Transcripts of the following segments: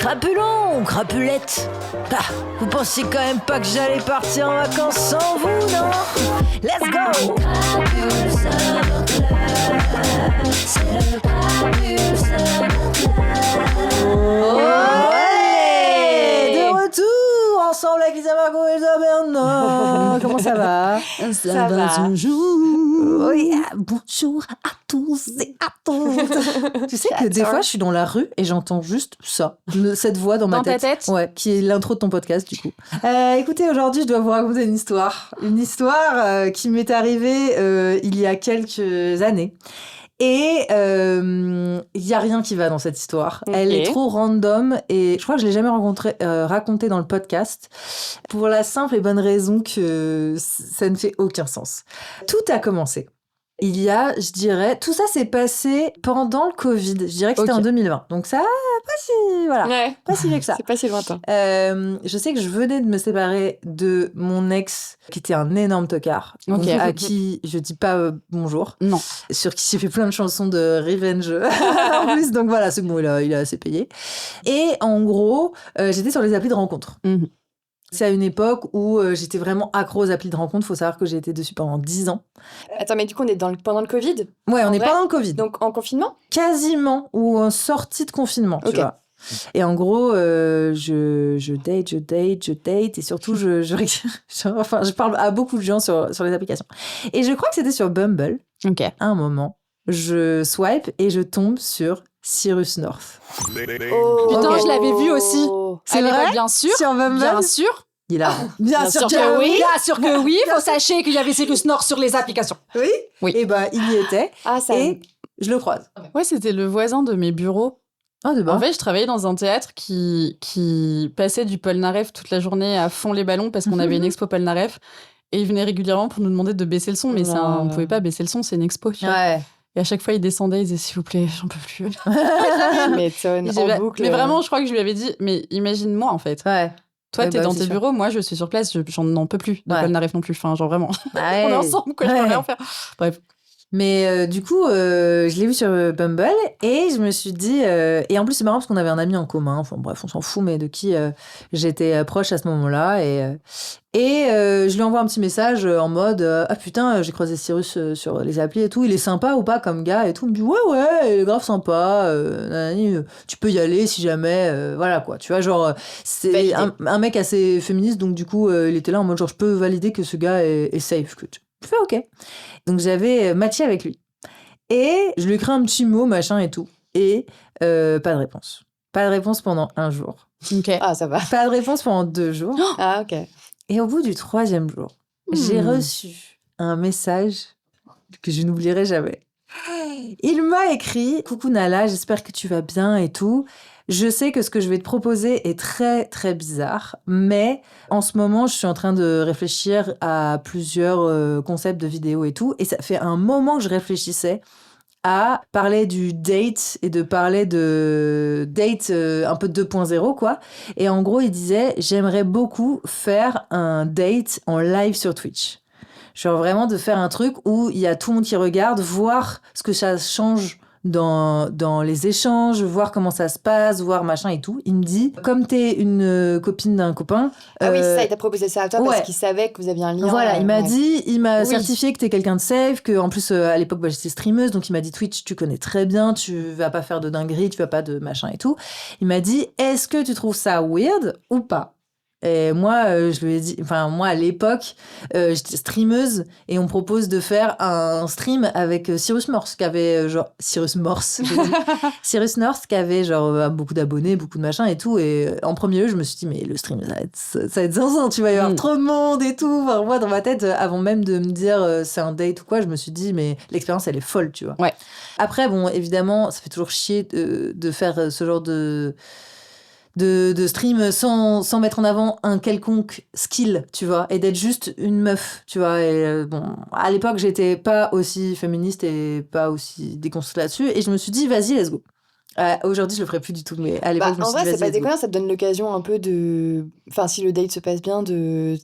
Crapulon, crapulette. Ah, vous pensiez quand même pas que j'allais partir en vacances sans vous, non? Let's go! De retour ensemble avec Lisa, Margot et Isabelle. Comment ça va? Ça va toujours. Oui, bonjour à tous et à toutes. Tu sais que des fois, je suis dans la rue et j'entends juste ça, cette voix dans ma tête. Dans ta tête? Ouais, qui est l'intro de ton podcast, du coup. Écoutez, aujourd'hui, je dois vous raconter une histoire. Une histoire qui m'est arrivée il y a quelques années. Et il y a rien qui va dans cette histoire. Okay. Elle est trop random et je crois que je l'ai jamais racontée dans le podcast pour la simple et bonne raison que ça ne fait aucun sens. Tout a commencé. Il y a, je dirais, tout ça s'est passé pendant le Covid. Je dirais que c'était en 2020. Donc ça, pas si vieux que ça. C'est pas si lointain. Je sais que je venais de me séparer de mon ex, qui était un énorme tocard, à qui je dis pas bonjour. Non. Sur qui j'ai fait plein de chansons de revenge en plus. Donc voilà, c'est bon, il a assez payé. Et en gros, j'étais sur les applis de rencontres. Mm-hmm. C'est à une époque où j'étais vraiment accro aux applis de rencontre. Il faut savoir que j'ai été dessus pendant 10 ans. Attends, mais du coup, on est pendant le Covid ? Ouais, on est pendant le Covid. Donc en confinement ? Quasiment, ou en sortie de confinement, tu vois. Et en gros, je date, et surtout, je parle à beaucoup de gens sur les applications. Et je crois que c'était sur Bumble. À un moment, je swipe et je tombe sur Cyrus North. Putain, je l'avais vu aussi. C'est vrai ? Bien sûr. Sur Bumble ? Bien sûr. Il a bien sûr que oui. Bien sûr que oui. Faut sachez qu'il y avait Cyrus North sur les applications. Oui. Et ben, il y était. Et je le croise. Ouais, c'était le voisin de mes bureaux. En fait, je travaillais dans un théâtre qui passait du Polnareff toute la journée à fond les ballons parce qu'on avait une expo Polnareff. Et il venait régulièrement pour nous demander de baisser le son. Mais on pouvait pas baisser le son, c'est une expo. Tu vois. Ouais. Et à chaque fois, il descendait, il disait « S'il vous plaît, j'en peux plus. » M'étonne, en boucle. Mais vraiment, je crois que je lui avais dit « Mais imagine-moi, en fait. Ouais. Toi, t'es dans tes bureaux, moi, je suis sur place, j'en peux plus de Polnareff non plus. Enfin, genre vraiment. On est ensemble, quoi, je peux rien faire. Bref. Mais du coup, je l'ai vu sur Bumble et je me suis dit... et en plus, c'est marrant parce qu'on avait un ami en commun. Enfin bref, on s'en fout, mais de qui j'étais proche à ce moment-là. Et je lui envoie un petit message en mode « Ah putain, j'ai croisé Cyrus sur les applis et tout. Il est sympa ou pas comme gars ?» et tout. Il me dit « Ouais, il est grave sympa. Tu peux y aller si jamais. Voilà quoi. » Tu vois, genre, c'est un mec assez féministe. Donc du coup, il était là en mode genre « Je peux valider que ce gars est safe. » Je fais OK. Donc j'avais matché avec lui. Et je lui écris un petit mot, machin et tout. Et pas de réponse. Pas de réponse pendant 1 jour. Okay. Ah, ça va. Pas de réponse pendant 2 jours. Ah, OK. Et au bout du 3e jour, j'ai reçu un message que je n'oublierai jamais. Il m'a écrit « Coucou Nala, j'espère que tu vas bien et tout. Je sais que ce que je vais te proposer est très, très bizarre, mais en ce moment, je suis en train de réfléchir à plusieurs concepts de vidéos et tout. Et ça fait un moment que je réfléchissais à parler du date et de parler de date un peu 2.0, quoi. Et en gros, il disait « J'aimerais beaucoup faire un date en live sur Twitch. » Genre vraiment de faire un truc où il y a tout le monde qui regarde, voir ce que ça change dans les échanges, voir comment ça se passe, voir machin et tout. Il me dit, comme t'es une copine d'un copain... Ah oui, ça, il t'a proposé ça à toi parce qu'il savait que vous aviez un lien. Voilà, il m'a dit, il m'a certifié que t'es quelqu'un de safe, que en plus, à l'époque, j'étais streameuse, donc il m'a dit, Twitch, tu connais très bien, tu vas pas faire de dinguerie, tu vas pas de machin et tout. Il m'a dit, est-ce que tu trouves ça weird ou pas ? Et moi, je lui ai dit... Enfin, moi, à l'époque, j'étais streameuse et on me propose de faire un stream avec Cyrus North, qui avait genre... Cyrus North, Cyrus North, qui avait genre beaucoup d'abonnés, beaucoup de machins et tout. Et en premier lieu, je me suis dit, mais le stream, ça va être zinzin, tu vas y avoir trop de monde et tout. Enfin, moi, dans ma tête, avant même de me dire c'est un date ou quoi, je me suis dit, mais l'expérience, elle est folle, tu vois. Ouais. Après, bon, évidemment, ça fait toujours chier de faire ce genre de stream sans mettre en avant un quelconque skill, tu vois, et d'être juste une meuf, tu vois. Et bon, à l'époque, j'étais pas aussi féministe et pas aussi déconstruite là-dessus, et je me suis dit, vas-y, let's go. Aujourd'hui, je le ferais plus du tout, mais à l'époque, je me suis dit, en vrai, vas-y, c'est pas déconnant, ça te donne l'occasion un peu de... Enfin, si le date se passe bien, de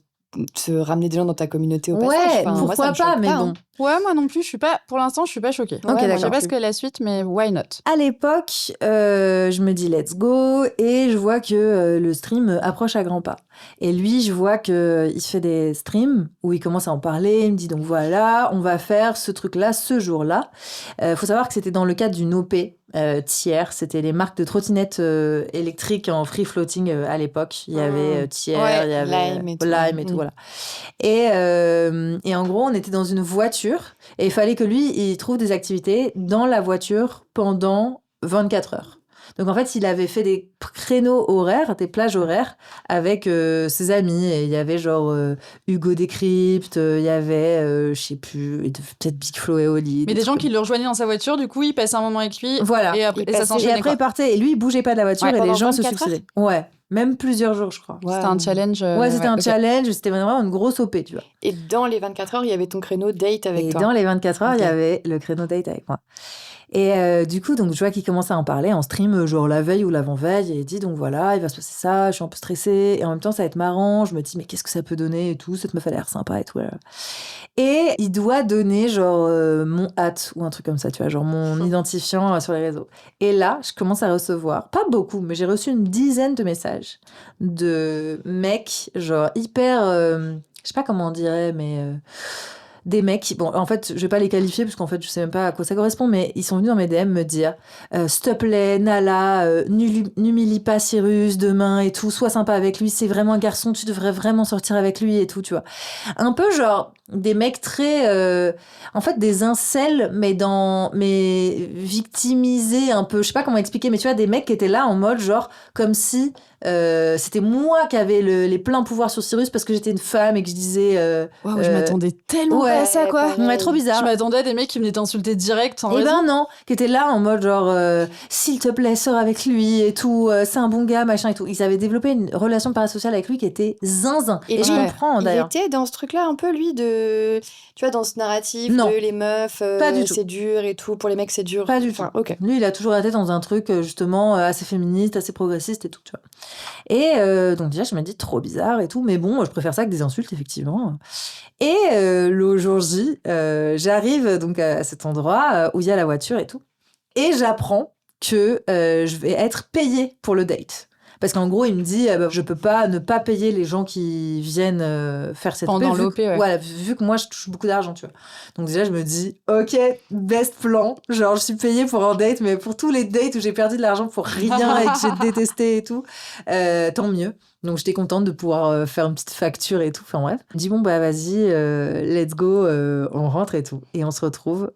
te ramener des gens dans ta communauté au passage. Ouais, enfin, pourquoi moi, ça me pas, choque mais pas, bon. hein. Ouais, moi non plus, pour l'instant, je suis pas choquée. Ok, d'accord. Je sais pas ce que la suite, mais why not? À l'époque, je me dis let's go et je vois que le stream approche à grands pas. Et lui, je vois qu'il fait des streams où il commence à en parler. Il me dit donc voilà, on va faire ce truc-là ce jour-là. Faut savoir que c'était dans le cadre d'une OP tiers. C'était les marques de trottinettes électriques en free floating à l'époque. Il y avait tiers, il y avait Lime et tout, voilà. Et en gros, on était dans une voiture et il fallait que lui, il trouve des activités dans la voiture pendant 24 heures. Donc en fait, il avait fait des créneaux horaires, des plages horaires avec ses amis. Et il y avait genre Hugo Décrypte, il y avait, je sais plus, peut-être Big Flo et Oli. Mais des gens qui le rejoignaient dans sa voiture, du coup, il passait un moment avec lui. Voilà. Et après, ça s'enchaînait. Et après, il partait. Et lui, il bougeait pas de la voiture et les gens se succédaient. Ouais. Même plusieurs jours, je crois. Wow. C'était un challenge. Ouais, c'était un challenge. C'était vraiment une grosse OP, tu vois. Et dans les 24 heures, il y avait ton créneau date avec toi. Et dans les 24 heures, il y avait le créneau date avec moi. Et du coup, donc, je vois qu'il commence à en parler en stream, genre la veille ou l'avant-veille. Et il dit, donc voilà, il va se passer ça, je suis un peu stressée. Et en même temps, ça va être marrant. Je me dis, mais qu'est-ce que ça peut donner et tout. Cette meuf a l'air sympa et tout. Et il doit donner, genre, mon hâte ou un truc comme ça, tu vois, genre mon identifiant sur les réseaux. Et là, je commence à recevoir, pas beaucoup, mais j'ai reçu une dizaine de messages de mecs, genre, hyper. Je sais pas comment on dirait, mais. Des mecs, bon, en fait, je vais pas les qualifier parce qu'en fait, je sais même pas à quoi ça correspond, mais ils sont venus dans mes DM me dire s'il te plaît, Nala, n'humilie pas Cyrus demain et tout, sois sympa avec lui, c'est vraiment un garçon, tu devrais vraiment sortir avec lui et tout, tu vois. Un peu genre des mecs très. En fait, des incels, mais victimisés un peu, je sais pas comment expliquer, mais tu vois, des mecs qui étaient là en mode genre, comme si. C'était moi qui avais les pleins pouvoirs sur Cyrus parce que j'étais une femme et que je disais Waouh, je m'attendais tellement pas à ça, quoi. Ouais, trop bizarre. Je m'attendais à des mecs qui venaient t'insulter direct. Et ben non, qui étaient là en mode genre s'il te plaît, sors avec lui et tout, c'est un bon gars, machin et tout. Ils avaient développé une relation parasociale avec lui qui était zinzin. Et je comprends d'ailleurs. Il était dans ce truc-là un peu, lui, tu vois, dans ce narratif de les meufs, c'est dur et tout, pour les mecs c'est dur. Pas du tout. Okay. Lui, il a toujours été dans un truc justement assez féministe, assez progressiste et tout, tu vois. Et donc déjà, je me dis trop bizarre et tout, mais bon, je préfère ça que des insultes, effectivement. Et le jour J, j'arrive donc à cet endroit où il y a la voiture et tout, et j'apprends que je vais être payée pour le date. Parce qu'en gros, il me dit, je peux pas ne pas payer les gens qui viennent faire cette pendant l'OP, ouais. Vu que moi, je touche beaucoup d'argent, tu vois. Donc déjà, je me dis, ok, best plan. Genre, je suis payée pour un date, mais pour tous les dates où j'ai perdu de l'argent pour rien et que j'ai détesté et tout, tant mieux. Donc, j'étais contente de pouvoir faire une petite facture et tout. Enfin, bref. Je dis, bon, bah, vas-y, let's go, on rentre et tout. Et on se retrouve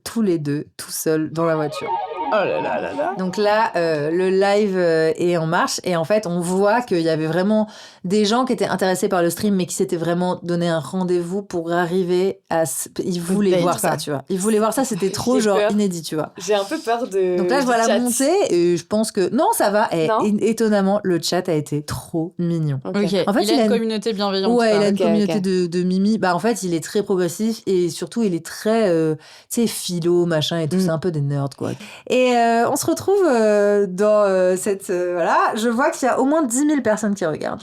tous les deux, tout seuls, dans la voiture. Oh là là là là. Donc là, le live est en marche et en fait, on voit qu'il y avait vraiment des gens qui étaient intéressés par le stream mais qui s'étaient vraiment donné un rendez-vous pour arriver à... Ils voulaient voir ça, tu vois. Ils voulaient voir ça, c'était trop genre inédit, tu vois. J'ai un peu peur de... Donc là, je vois la montée et je pense que... Non, ça va. Et étonnamment, le chat a été trop mignon. Okay. En fait, il a une communauté bienveillante. Ouais, il a une communauté de mimi. Bah, en fait, il est très progressif et surtout, il est très, tu sais, philo, machin et tout. C'est un peu des nerds, quoi. Et on se retrouve dans cette... voilà, je vois qu'il y a au moins 10 000 personnes qui regardent.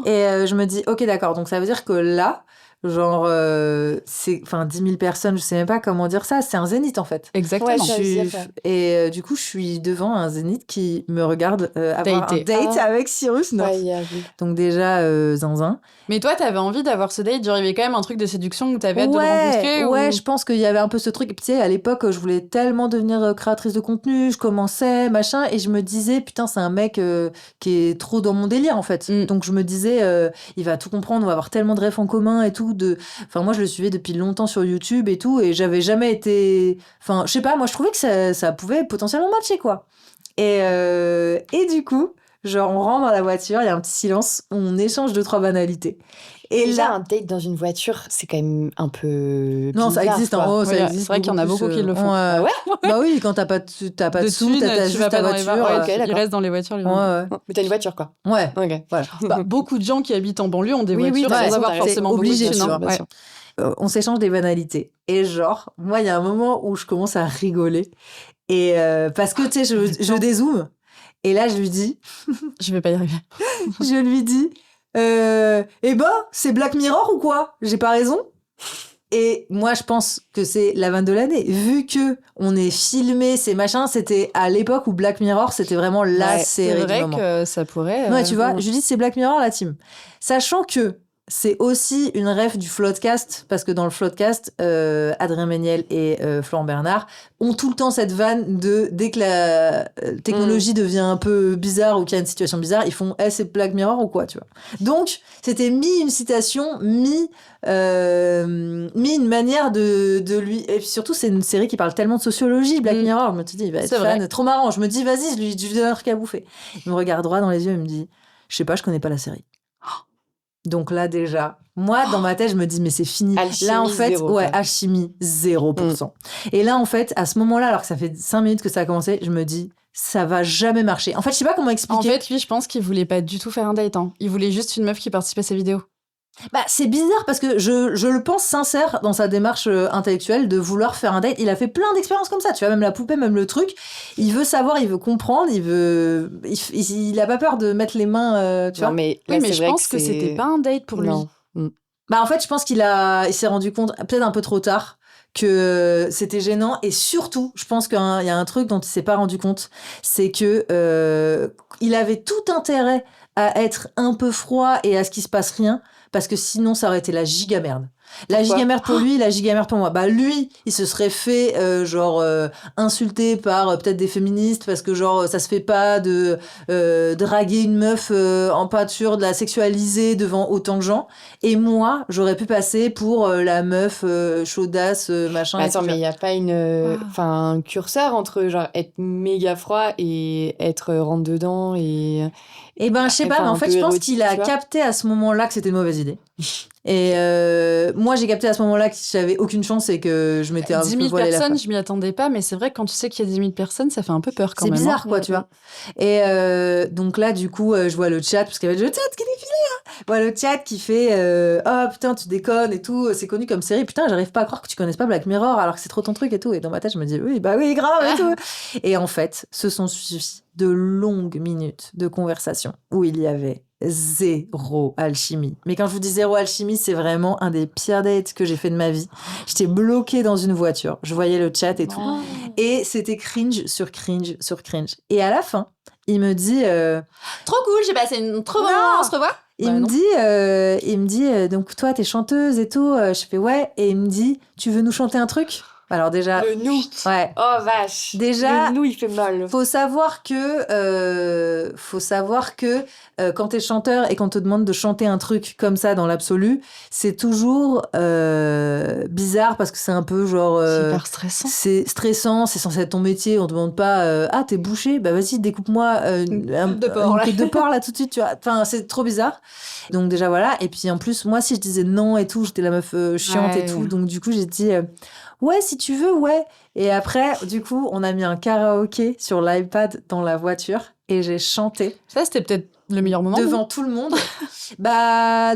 Et je me dis, ok, d'accord, donc ça veut dire que là, genre, c'est... Enfin, 10 000 personnes, je sais même pas comment dire ça, c'est un zénith, en fait. Exactement. Ouais, et du coup, je suis devant un zénith qui me regarde avoir un date avec Cyrus North. Ouais, donc déjà, zinzin. Mais toi, t'avais envie d'avoir ce date, genre, il y avait quand même un truc de séduction où t'avais hâte de le rencontrer Ouais, je pense qu'il y avait un peu ce truc. Et puis, tu sais, à l'époque, je voulais tellement devenir créatrice de contenu, je commençais, machin, et je me disais, putain, c'est un mec qui est trop dans mon délire, en fait. Donc, je me disais, il va tout comprendre, on va avoir tellement de refs en commun et tout. Enfin, moi, je le suivais depuis longtemps sur YouTube et tout, et j'avais jamais été... Enfin, je sais pas, moi, je trouvais que ça pouvait potentiellement matcher, quoi. Et du coup... Genre, on rentre dans la voiture, il y a un petit silence, on échange 2-3 banalités. Et déjà, là, un date dans une voiture, c'est quand même un peu non, bizarre, ça existe en haut, ça existe. C'est vrai qu'il y en a beaucoup qui le font. Ouais. Bah oui, quand t'as pas de sous, t'as juste ta voiture. Il reste dans les voitures. Ouais. Mais t'as une voiture, quoi. Ouais. Ok. Voilà. Bah, beaucoup de gens qui habitent en banlieue ont des voitures sans avoir forcément obligé, beaucoup de thunes. On s'échange des banalités. Et genre, moi, il y a un moment où je commence à rigoler. Et parce que, tu sais, je dézoome. Et là, je lui dis... Je vais pas y arriver. Je lui dis, c'est Black Mirror ou quoi? J'ai pas raison? Et moi, je pense que c'est la vanne de l'année. Vu que on est filmé, ces machins, c'était à l'époque où Black Mirror, c'était vraiment la série du moment. C'est vrai que ça pourrait... Ouais, tu vois, je dis c'est Black Mirror, la team. Sachant que c'est aussi une ref du Floodcast, parce que dans le Floodcast, Adrien Méniel et Florent Bernard ont tout le temps cette vanne de dès que la technologie devient un peu bizarre ou qu'il y a une situation bizarre, ils font c'est Black Mirror ou quoi, tu vois. Donc, c'était une citation, une manière de lui. Et puis surtout, c'est une série qui parle tellement de sociologie, Black Mirror. Je me suis dit, il va être fan, trop marrant. Je me dis, vas-y, je lui donne un truc à bouffer. Il me regarde droit dans les yeux et me dit, je sais pas, je connais pas la série. Donc là, déjà, moi, dans ma tête, je me dis, mais c'est fini. Alchimie, là, en fait, 0, alchimie, 0%. Et là, en fait, à ce moment-là, alors que ça fait 5 minutes que ça a commencé, je me dis, ça va jamais marcher. En fait, je sais pas comment expliquer. En fait, lui, je pense qu'il voulait pas du tout faire un date. Il voulait juste une meuf qui participe à ses vidéos. C'est bizarre parce que je le pense sincère dans sa démarche intellectuelle de vouloir faire un date. Il a fait plein d'expériences comme ça, tu vois, même la poupée, même le truc. Il veut savoir, il veut comprendre, il a pas peur de mettre les mains, tu vois. Mais là, mais je pense que c'était pas un date pour lui. En fait, je pense qu'il s'est rendu compte, peut-être un peu trop tard, que c'était gênant. Et surtout, je pense qu'il y a un truc dont il s'est pas rendu compte, c'est que il avait tout intérêt à être un peu froid et à ce qu'il se passe rien, parce que sinon, ça aurait été la giga merde. La giga merde pour lui, la giga merde pour moi. Lui, il se serait fait insulter par peut-être des féministes parce que ça se fait pas de draguer une meuf en peinture, de la sexualiser devant autant de gens. Et moi, j'aurais pu passer pour la meuf chaudasse, machin. Attends, mais il y a pas un curseur entre être méga froid et être rentre dedans et... je sais pas, mais en fait, je pense qu'il a capté à ce moment-là que c'était une mauvaise idée. Et moi, j'ai capté à ce moment-là que j'avais aucune chance et que je m'étais un peu voilé la face. 10 000 personnes, je m'y attendais pas, mais c'est vrai que quand tu sais qu'il y a 10 000 personnes, ça fait un peu peur quand même. C'est bizarre, quoi, tu vois. Et donc là, du coup, je vois le chat, parce qu'il y avait le chat qui défilait, Je vois le chat qui fait oh putain, tu déconnes et tout, c'est connu comme série. Putain, j'arrive pas à croire que tu connaisses pas Black Mirror alors que c'est trop ton truc et tout. Et dans ma tête, je me dis oui, grave et tout. Et en fait, ce sont suivis de longues minutes de conversation où il y avait zéro alchimie. Mais quand je vous dis zéro alchimie, c'est vraiment un des pires dates que j'ai fait de ma vie. J'étais bloquée dans une voiture. Je voyais le chat et tout. Et c'était cringe sur cringe sur cringe. Et à la fin, il me dit... Trop cool, j'ai passé une trop bonne moment, on se revoit. Il me dit, donc toi, t'es chanteuse et tout. Je fais ouais. Et il me dit, tu veux nous chanter un truc ? Alors déjà... Le nous. Ouais. Oh vache. Déjà... Le nous, il fait mal. Faut savoir que quand t'es chanteur et qu'on te demande de chanter un truc comme ça dans l'absolu, c'est toujours bizarre parce que c'est un peu c'est hyper stressant. C'est stressant, c'est censé être ton métier. On te demande pas ah t'es bouché, bah vas-y découpe-moi une queue de porc là tout de suite, tu vois. Enfin c'est trop bizarre. Donc déjà voilà. Et puis en plus moi si je disais non et tout, j'étais la meuf chiante et tout. Donc du coup j'ai dit ouais, si tu veux, ouais. Et après, du coup, on a mis un karaoké sur l'iPad dans la voiture et j'ai chanté. Ça, c'était peut-être le meilleur moment. Devant tout le monde.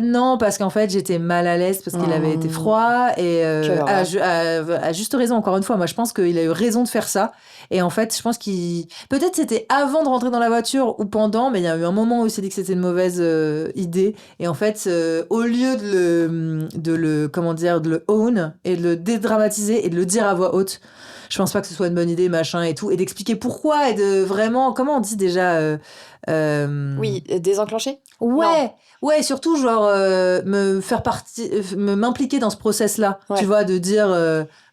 Non, parce qu'en fait, j'étais mal à l'aise parce qu'il avait été froid et à juste raison, encore une fois. Moi, je pense qu'il a eu raison de faire ça. Et en fait, je pense peut-être c'était avant de rentrer dans la voiture ou pendant, mais il y a eu un moment où il s'est dit que c'était une mauvaise idée. Et en fait, au lieu de le own et de le dédramatiser et de le dire à voix haute, je pense pas que ce soit une bonne idée, machin et tout, et d'expliquer pourquoi et de vraiment, comment on dit déjà Oui, désenclencher. Ouais, surtout m'impliquer dans ce process-là, tu vois, de dire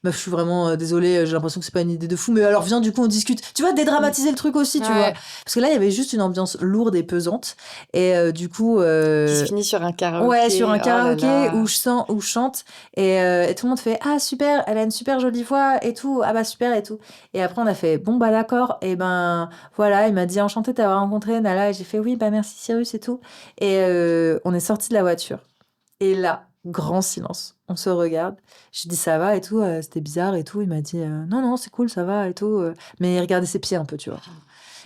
meuf, je suis vraiment désolée, j'ai l'impression que c'est pas une idée de fou, mais alors viens, du coup on discute, tu vois, dédramatiser le truc aussi, tu vois, parce que là il y avait juste une ambiance lourde et pesante et du coup qui se finit sur un karaoké, sur un karaoké où je chante et tout le monde fait ah super, elle a une super jolie voix et tout, ah bah super et tout, et après on a fait bon bah d'accord, et ben voilà, il m'a dit enchanté de t'avoir rencontré Nala, et j'ai fait oui bah merci Cyrus et tout, et on est sorti de la voiture et là grand silence, on se regarde, je dis ça va et tout, c'était bizarre et tout, il m'a dit non c'est cool, ça va et tout, mais il regardait ses pieds un peu, tu vois,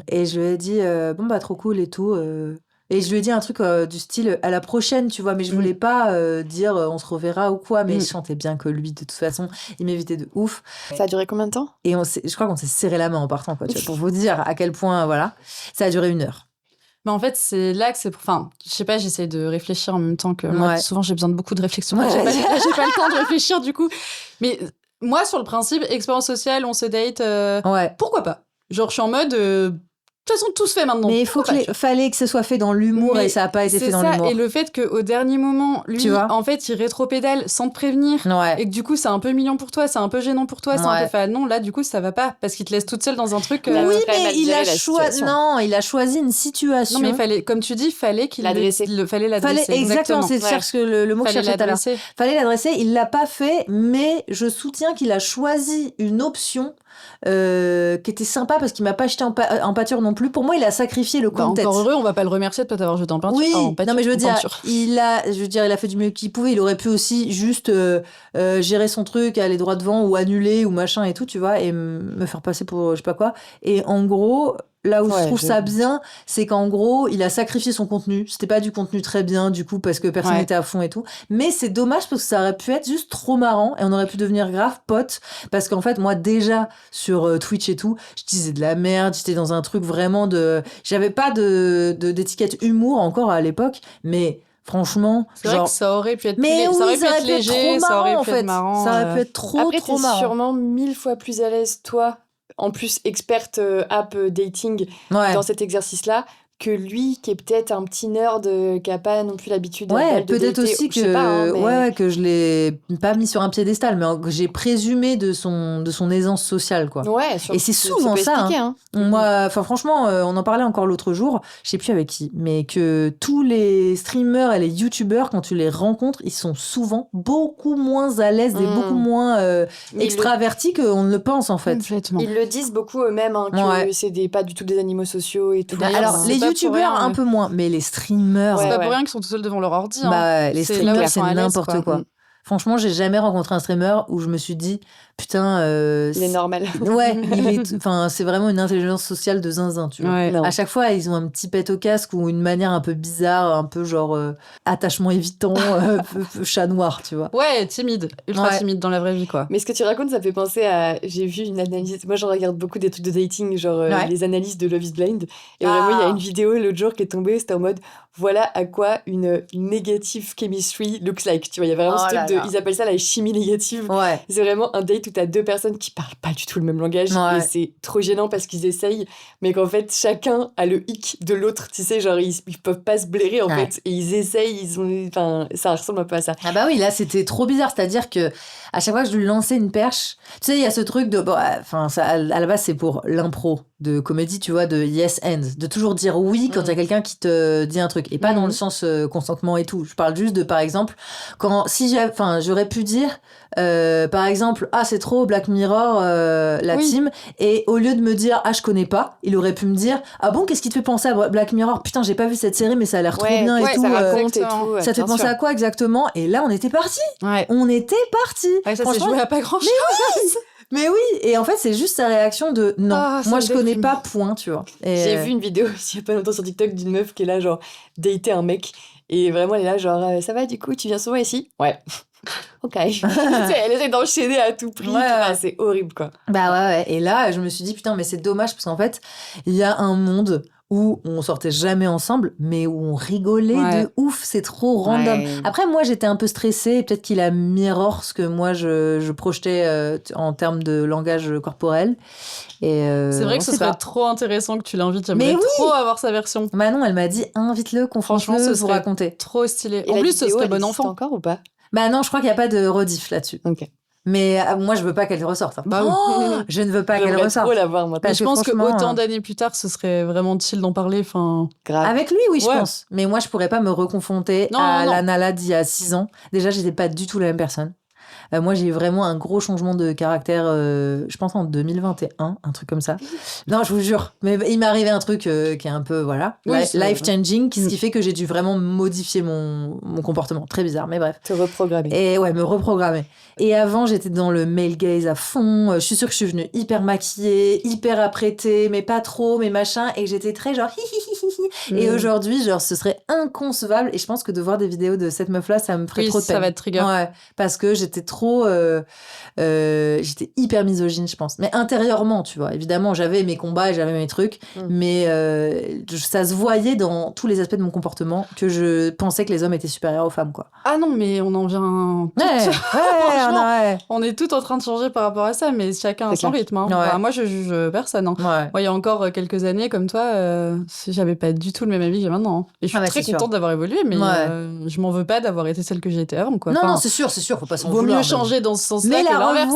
et je lui ai dit bon bah trop cool et tout, et je lui ai dit un truc du style à la prochaine, tu vois, mais je voulais pas dire on se reverra ou quoi, mais je sentais bien que lui de toute façon il m'évitait de ouf. Ça a duré combien de temps? Et je crois qu'on s'est serré la main en partant, quoi, tu vois, pour vous dire à quel point, voilà, ça a duré 1 heure. Mais en fait, c'est là que c'est... Enfin, je sais pas, j'essaie de réfléchir en même temps que moi. Souvent, j'ai besoin de beaucoup de réflexion. J'ai pas le temps de réfléchir, du coup. Mais moi, sur le principe, expérience sociale, on se date, pourquoi pas? Genre, je suis en mode... de toute façon, tout se fait maintenant. Mais fallait que ce soit fait dans l'humour et ça n'a pas été fait dans l'humour. Et le fait qu'au dernier moment, lui, en fait, il rétropédale sans te prévenir. Et que du coup, c'est un peu mignon pour toi, c'est un peu gênant pour toi, c'est un peu fait. Non, là, du coup, ça va pas. Parce qu'il te laisse toute seule dans un truc. Oui, mais il a choisi une situation. Non, mais comme tu dis, fallait l'adresser. Exactement, c'est le mot que je cherchais tout à l'heure. Fallait l'adresser, il l'a pas fait, mais je soutiens qu'il a choisi une option qui était sympa parce qu'il m'a pas jeté en pâture non plus. Pour moi, il a sacrifié le content. Encore heureux, on va pas le remercier de pas t'avoir jeté en pâture. Oui, non mais je veux dire, il a fait du mieux qu'il pouvait. Il aurait pu aussi juste gérer son truc, aller droit devant ou annuler ou machin et tout, tu vois, et me faire passer pour je sais pas quoi. Et en gros, là où je trouve ça bien, c'est qu'en gros, il a sacrifié son contenu. C'était pas du contenu très bien, du coup, parce que personne n'était à fond et tout. Mais c'est dommage parce que ça aurait pu être juste trop marrant et on aurait pu devenir grave potes. Parce qu'en fait, moi, déjà, sur Twitch et tout, je disais de la merde. J'étais dans un truc vraiment j'avais pas d'étiquette humour encore à l'époque, mais... Franchement, c'est vrai que ça aurait pu être mais ça aurait pu être léger, ça aurait pu être marrant. Ça aurait pu être trop marrant. Après, t'es sûrement 1000 fois plus à l'aise, toi, en plus experte app dating dans cet exercice-là, que lui qui est peut-être un petit nerd qui a pas non plus l'habitude de peut-être dater, aussi que je l'ai pas mis sur un piédestal, mais que j'ai présumé de son aisance sociale, quoi. Et c'est souvent ça, hein. Moi, franchement, on en parlait encore l'autre jour, je sais plus avec qui, mais que tous les streamers et les youtubeurs, quand tu les rencontres, ils sont souvent beaucoup moins à l'aise et beaucoup moins extravertis qu'on ne le pense, en fait. Complètement. Ils le disent beaucoup eux-mêmes, que c'est pas du tout des animaux sociaux et tout. Alors, les youtubeurs un peu moins, mais les streamers... C'est pas pour rien qu'ils sont tout seuls devant leur ordi. Les streamers, c'est n'importe quoi. Franchement, j'ai jamais rencontré un streamer où je me suis dit, putain... il est normal. C'est vraiment une intelligence sociale de zinzin, tu vois. À chaque fois, ils ont un petit pet au casque ou une manière un peu bizarre, un peu genre attachement évitant, chat noir, tu vois. Ouais, timide, ultra timide dans la vraie vie, quoi. Mais ce que tu racontes, ça fait penser à... J'ai vu une analyse... Moi, je regarde beaucoup des trucs de dating, genre les analyses de Love is Blind. Et vraiment, il y a une vidéo l'autre jour qui est tombée, c'était en mode... Voilà à quoi une negative chemistry looks like. Tu vois, il y a vraiment ce truc de... Ils appellent ça la chimie négative. C'est vraiment un date où t'as deux personnes qui parlent pas du tout le même langage. Et c'est trop gênant parce qu'ils essayent, mais qu'en fait, chacun a le hic de l'autre. Tu sais, genre, ils peuvent pas se blairer, en fait. Et ils essayent, ça ressemble un peu à ça. Ah bah oui, là, c'était trop bizarre. C'est-à-dire que à chaque fois que je lui lançais une perche, tu sais, il y a ce truc de... à la base, c'est pour l'impro de comédie, tu vois, de yes and. De toujours dire oui quand il y a quelqu'un qui te dit un truc. Et pas dans le sens consentement et tout. Je parle juste de, par exemple, j'aurais pu dire, par exemple, c'est trop Black Mirror, team. Et au lieu de me dire, je connais pas, il aurait pu me dire, bon, qu'est-ce qui te fait penser à Black Mirror? Putain, j'ai pas vu cette série, mais ça a l'air trop bien et tout. Ça raconte et tout. Ça te fait penser à quoi exactement? Et là, on était partis. On était partis. Ça s'est joué à pas grand-chose. Mais oui, et en fait, c'est juste sa réaction de non, moi je connais pas, point, tu vois. J'ai vu une vidéo il y a pas longtemps sur TikTok d'une meuf qui est là, genre, dater un mec, et vraiment elle est là, genre, ça va du coup, tu viens souvent ici? Ouais. Ok. Elle essaie d'enchaîner à tout prix. C'est horrible, quoi. Et là, je me suis dit, putain, mais c'est dommage parce qu'en fait, il y a un monde où on sortait jamais ensemble, mais où on rigolait de ouf, c'est trop random. Après, moi, j'étais un peu stressée, peut-être qu'il a mirror ce que moi, je projetais en termes de langage corporel. Et c'est vrai que ce serait trop intéressant que tu l'invites, j'aimerais trop avoir sa version. Manon, elle m'a dit, invite-le, franchement, ce serait raconter. Trop stylé. Et en plus, ce serait bon enfant. Encore ou pas? Non, je crois qu'il n'y a pas de rediff là-dessus. Ok. Mais moi, je veux pas qu'elle ressorte. Je ne veux pas qu'elle ressorte. Trop la voir, moi. Je pense qu'autant d'années plus tard, ce serait vraiment chill d'en parler. Grave. Avec lui, oui, je pense. Mais moi, je pourrais pas me reconfronter à la Nala d'il y a 6 ans. Déjà, j'étais pas du tout la même personne. Moi, j'ai eu vraiment un gros changement de caractère, je pense en 2021, un truc comme ça. Non, je vous jure. Mais il m'est arrivé un truc qui est un peu, life-changing, ce qui fait que j'ai dû vraiment modifier mon comportement. Très bizarre, mais bref. Te reprogrammer. Et me reprogrammer. Et avant, j'étais dans le male gaze à fond. Je suis sûre que je suis venue hyper maquillée, hyper apprêtée, mais pas trop, mais machin. Et j'étais très genre Et aujourd'hui, genre, ce serait inconcevable. Et je pense que de voir des vidéos de cette meuf-là, ça me ferait trop de peine. Ça va être trigger. Ouais, parce que j'étais trop trop... j'étais hyper misogyne, je pense. Mais intérieurement, tu vois. Évidemment, j'avais mes combats, j'avais mes trucs, mais ça se voyait dans tous les aspects de mon comportement que je pensais que les hommes étaient supérieurs aux femmes, quoi. Ah non, mais on en vient... On est tout en train de changer par rapport à ça, mais chacun a son rythme. Hein. Enfin, moi, je juge personne. Hein. Moi, il y a encore quelques années, comme toi, j'avais pas du tout le même avis que j'ai maintenant. Hein. Et je suis très contente d'avoir évolué, mais je m'en veux pas d'avoir été celle que j'ai été avant. Quoi. Non, c'est sûr, faut pas s'en vouloir. Vaut mieux changer dans ce sens-là que l'inverse.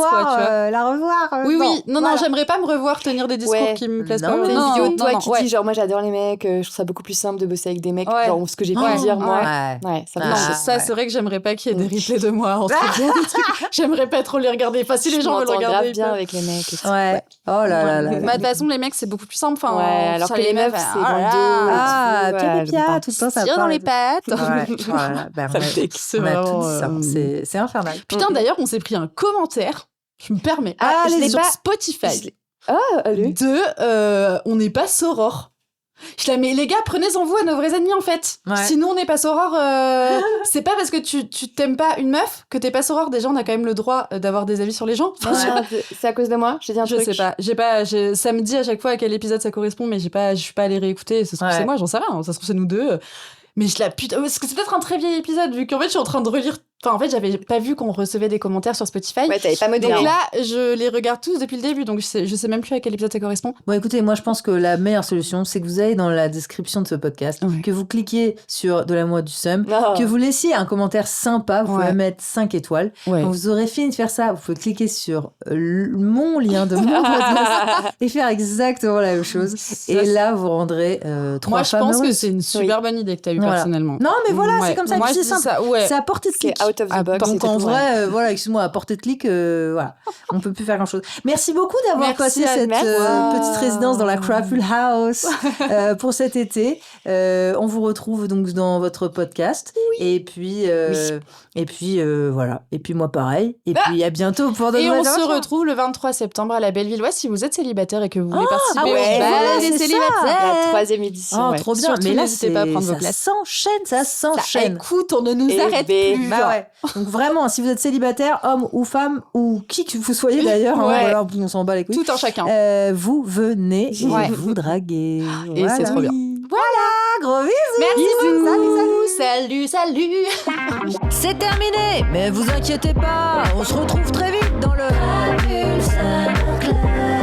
La revoir. Oui. Non, j'aimerais pas me revoir tenir des discours qui me plaisent pas. Une vidéo de toi qui dit genre, moi j'adore les mecs, je trouve ça beaucoup plus simple de bosser avec des mecs. Genre, ce que j'ai pu dire, moi. Ça, c'est vrai que j'aimerais pas qu'il y ait des replays de moi en j'aimerais pas trop les regarder. Enfin, si les gens veulent regarder. Bien avec les mecs. Oh là. De toute façon, les mecs, c'est beaucoup plus simple. Enfin, alors que les meufs, c'est dans le dos. Pia, tout le temps, ça tire dans les pattes. C'est infernal. Putain, d'ailleurs, on s'est pris un commentaire. Je me permets. Sur Spotify. Allez. On n'est pas soror. Mais les gars, prenez-en vous à nos vrais ennemis en fait. Sinon, on n'est pas soror. C'est pas parce que tu t'aimes pas une meuf que t'es pas soror. Déjà, on a quand même le droit d'avoir des avis sur les gens. C'est à cause de moi. J'ai dit un truc. Je sais pas. Ça me dit à chaque fois à quel épisode ça correspond, mais je suis pas allée réécouter. Ça se trouve c'est moi, j'en sais rien. Ça se trouve c'est nous deux. Mais parce que c'est peut-être un très vieil épisode vu qu'en fait je suis en train de relire. Enfin, en fait, j'avais pas vu qu'on recevait des commentaires sur Spotify. Ouais, t'avais pas modéré. Donc là, je les regarde tous depuis le début, donc je sais même plus à quel épisode ça correspond. Bon, écoutez, moi, je pense que la meilleure solution, c'est que vous allez dans la description de ce podcast, que vous cliquiez sur De l'amour du seum, que vous laissiez un commentaire sympa, vous pouvez mettre 5 étoiles. Quand vous aurez fini de faire ça, vous pouvez cliquer sur mon lien de mon podcast et faire exactement la même chose. Et là, vous rendrez 3 femmes heureuses. Moi, je pense que c'est une super bonne idée que t'as eue personnellement. Non, mais voilà, c'est comme ça, moi, c'est simple. C'est à portée de clic. Out of the box. Donc en vrai, excuse-moi, à portée de clic, voilà, on peut plus faire grand-chose. Merci beaucoup d'avoir passé cette petite résidence dans la Crapful House pour cet été. On vous retrouve donc dans votre podcast. Et puis, voilà. Et puis moi pareil. Et puis à bientôt pour de nouvelles aventures. Et on se retrouve le 23 septembre à la Bellevilloise si vous êtes célibataire et que vous voulez participer au bal des célibataires. La 3e édition. Oh, trop bien. Surtout, mais là, n'hésitez pas à prendre vos places. Ça s'enchaîne. Écoute, on ne nous arrête plus. Donc vraiment, si vous êtes célibataire, homme ou femme, ou qui que vous soyez d'ailleurs, on s'en bat les couilles. Tout un chacun. Vous venez et vous draguez. Et c'est trop bien. Voilà, gros bisous. Merci. Salut. C'est terminé, mais vous inquiétez pas, on se retrouve très vite dans le Crapful Club.